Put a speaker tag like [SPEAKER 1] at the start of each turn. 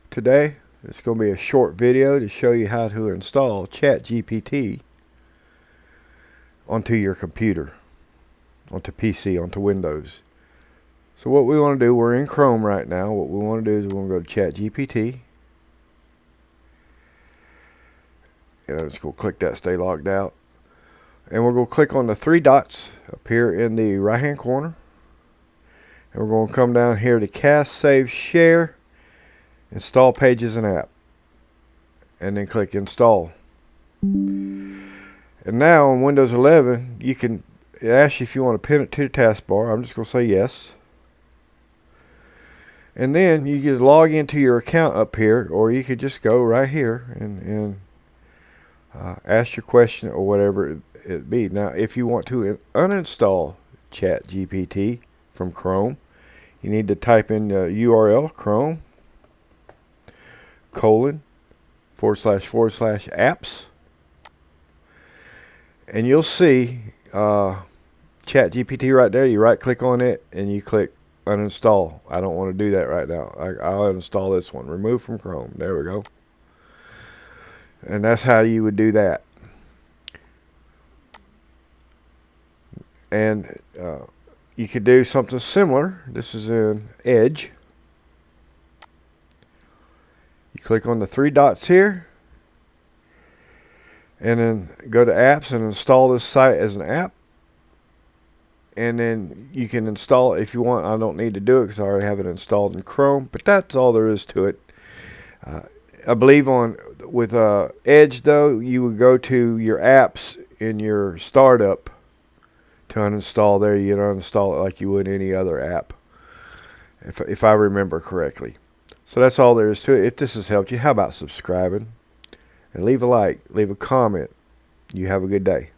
[SPEAKER 1] today. It's going to be a short video to show you how to install ChatGPT onto your computer, onto PC, onto Windows. So what we want to do, we're in Chrome right now. What we want to do is we want to go to ChatGPT. And I'm just going to click that Stay Logged Out. And we're going to click on the three dots up here in the right hand corner. And we're going to come down here to Cast, Save, Share, Install Pages and App. And then click Install. And now on Windows 11, it asks you if you want to pin it to the taskbar. I'm just going to say yes. And then you just log into your account up here, or you could just go right here and ask your question or whatever it be. Now, if you want to uninstall ChatGPT from Chrome, you need to type in the URL Chrome //apps, and you'll see ChatGPT right there. You right click on it and you click uninstall. I don't want to do that right now. I'll uninstall this one. Remove from Chrome. There we go. And that's how you would do that. And you could do something similar. This is in Edge. You click on the three dots here, and then go to apps and install this site as an app. And then you can install it if you want. I don't need to do it because I already have it installed in Chrome, but that's all there is to it. I believe with Edge, though, you would go to your apps in your startup to uninstall there. You uninstall it like you would any other app, if I remember correctly. So that's all there is to it. If this has helped you, how about subscribing? And leave a like, leave a comment. You have a good day.